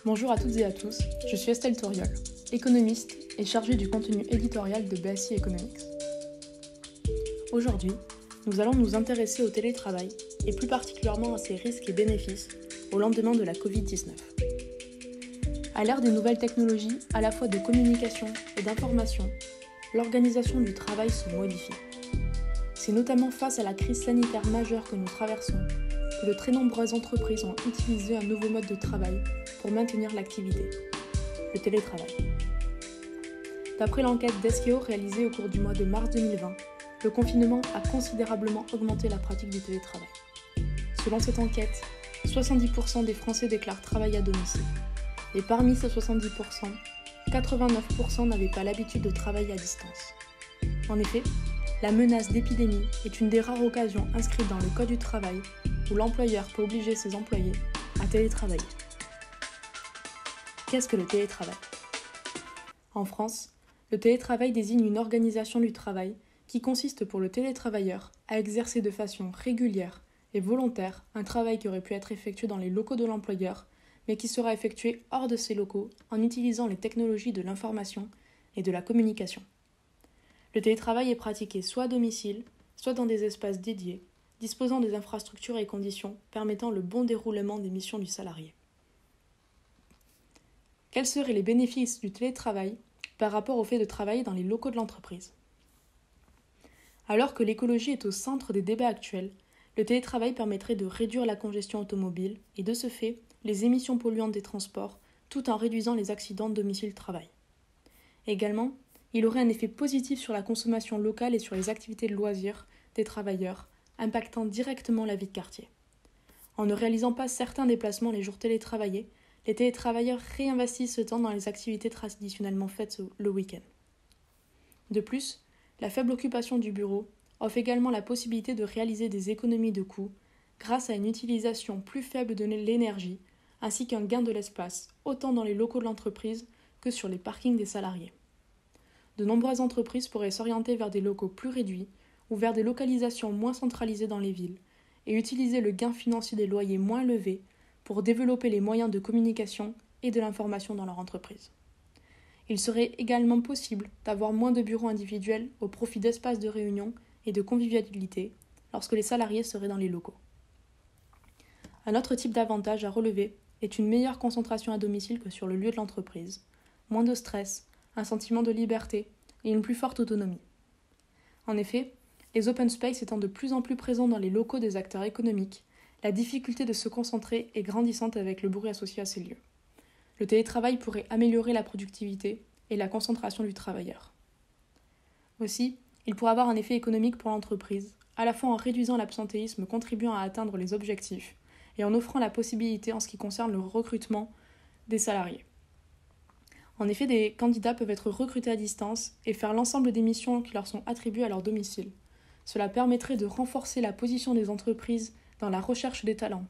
Bonjour à toutes et à tous, je suis Estelle Toriol, économiste et chargée du contenu éditorial de BSI Economics. Aujourd'hui, nous allons nous intéresser au télétravail et plus particulièrement à ses risques et bénéfices au lendemain de la Covid-19. À l'ère des nouvelles technologies, à la fois de communication et d'information, l'organisation du travail se modifie. C'est notamment face à la crise sanitaire majeure que nous traversons que de très nombreuses entreprises ont utilisé un nouveau mode de travail pour maintenir l'activité, le télétravail. D'après l'enquête d'Eskeo réalisée au cours du mois de mars 2020, le confinement a considérablement augmenté la pratique du télétravail. Selon cette enquête, 70% des Français déclarent travailler à domicile. Et parmi ces 70%, 89% n'avaient pas l'habitude de travailler à distance. En effet, la menace d'épidémie est une des rares occasions inscrites dans le Code du travail où l'employeur peut obliger ses employés à télétravailler. Qu'est-ce que le télétravail ? En France, le télétravail désigne une organisation du travail qui consiste pour le télétravailleur à exercer de façon régulière et volontaire un travail qui aurait pu être effectué dans les locaux de l'employeur, mais qui sera effectué hors de ces locaux en utilisant les technologies de l'information et de la communication. Le télétravail est pratiqué soit à domicile, soit dans des espaces dédiés, disposant des infrastructures et conditions permettant le bon déroulement des missions du salarié. Quels seraient les bénéfices du télétravail par rapport au fait de travailler dans les locaux de l'entreprise ? Alors que l'écologie est au centre des débats actuels, le télétravail permettrait de réduire la congestion automobile et de ce fait les émissions polluantes des transports tout en réduisant les accidents de domicile-travail. Également, il aurait un effet positif sur la consommation locale et sur les activités de loisirs des travailleurs, impactant directement la vie de quartier. En ne réalisant pas certains déplacements les jours télétravaillés, les télétravailleurs réinvestissent ce temps dans les activités traditionnellement faites le week-end. De plus, la faible occupation du bureau offre également la possibilité de réaliser des économies de coûts grâce à une utilisation plus faible de l'énergie ainsi qu'un gain de l'espace, autant dans les locaux de l'entreprise que sur les parkings des salariés. De nombreuses entreprises pourraient s'orienter vers des locaux plus réduits ou vers des localisations moins centralisées dans les villes et utiliser le gain financier des loyers moins élevés pour développer les moyens de communication et de l'information dans leur entreprise. Il serait également possible d'avoir moins de bureaux individuels au profit d'espaces de réunion et de convivialité lorsque les salariés seraient dans les locaux. Un autre type d'avantage à relever est une meilleure concentration à domicile que sur le lieu de l'entreprise, moins de stress, un sentiment de liberté et une plus forte autonomie. En effet, les open space étant de plus en plus présents dans les locaux des acteurs économiques, la difficulté de se concentrer est grandissante avec le bruit associé à ces lieux. Le télétravail pourrait améliorer la productivité et la concentration du travailleur. Aussi, il pourrait avoir un effet économique pour l'entreprise, à la fois en réduisant l'absentéisme contribuant à atteindre les objectifs et en offrant la possibilité en ce qui concerne le recrutement des salariés. En effet, des candidats peuvent être recrutés à distance et faire l'ensemble des missions qui leur sont attribuées à leur domicile. Cela permettrait de renforcer la position des entreprises dans la recherche des talents.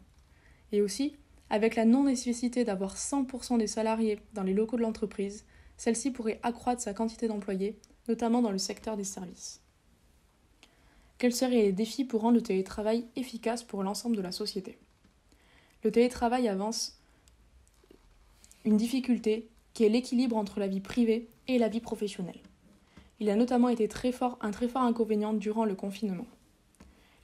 Et aussi, avec la non-nécessité d'avoir 100% des salariés dans les locaux de l'entreprise, celle-ci pourrait accroître sa quantité d'employés, notamment dans le secteur des services. Quels seraient les défis pour rendre le télétravail efficace pour l'ensemble de la société ? Le télétravail avance une difficulté qui est l'équilibre entre la vie privée et la vie professionnelle. Il a notamment été un très fort inconvénient durant le confinement.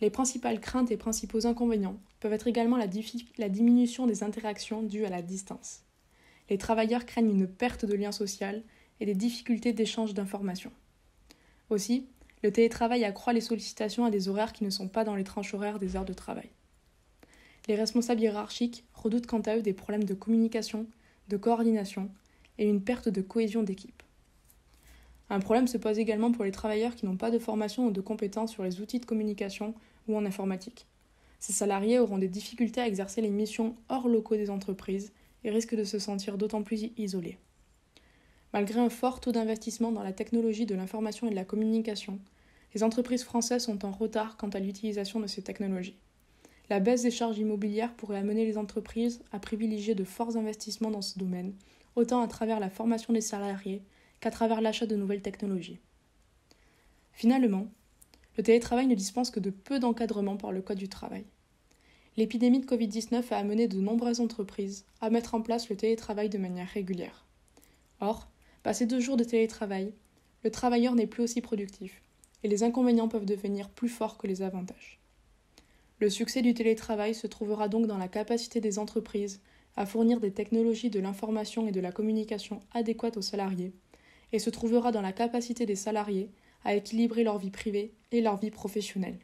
Les principales craintes et principaux inconvénients peuvent être également la diminution des interactions dues à la distance. Les travailleurs craignent une perte de lien social et des difficultés d'échange d'informations. Aussi, le télétravail accroît les sollicitations à des horaires qui ne sont pas dans les tranches horaires des heures de travail. Les responsables hiérarchiques redoutent quant à eux des problèmes de communication, de coordination et une perte de cohésion d'équipe. Un problème se pose également pour les travailleurs qui n'ont pas de formation ou de compétences sur les outils de communication ou en informatique. Ces salariés auront des difficultés à exercer les missions hors locaux des entreprises et risquent de se sentir d'autant plus isolés. Malgré un fort taux d'investissement dans la technologie de l'information et de la communication, les entreprises françaises sont en retard quant à l'utilisation de ces technologies. La baisse des charges immobilières pourrait amener les entreprises à privilégier de forts investissements dans ce domaine, autant à travers la formation des salariés qu'à travers l'achat de nouvelles technologies. Finalement, le télétravail ne dispense que de peu d'encadrement par le Code du travail. L'épidémie de Covid-19 a amené de nombreuses entreprises à mettre en place le télétravail de manière régulière. Or, passé 2 jours de télétravail, le travailleur n'est plus aussi productif et les inconvénients peuvent devenir plus forts que les avantages. Le succès du télétravail se trouvera donc dans la capacité des entreprises à fournir des technologies de l'information et de la communication adéquates aux salariés, et se trouvera dans la capacité des salariés à équilibrer leur vie privée et leur vie professionnelle.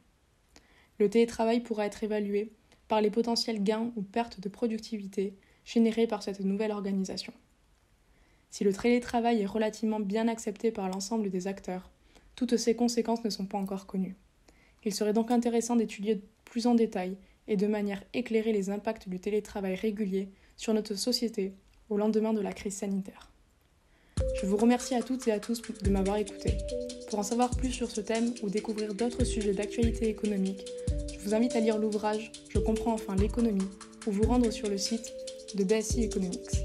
Le télétravail pourra être évalué par les potentiels gains ou pertes de productivité générés par cette nouvelle organisation. Si le télétravail est relativement bien accepté par l'ensemble des acteurs, toutes ses conséquences ne sont pas encore connues. Il serait donc intéressant d'étudier plus en détail et de manière éclairée les impacts du télétravail régulier sur notre société au lendemain de la crise sanitaire. Je vous remercie à toutes et à tous de m'avoir écouté. Pour en savoir plus sur ce thème ou découvrir d'autres sujets d'actualité économique, je vous invite à lire l'ouvrage « Je comprends enfin l'économie » ou vous rendre sur le site de BSI Economics.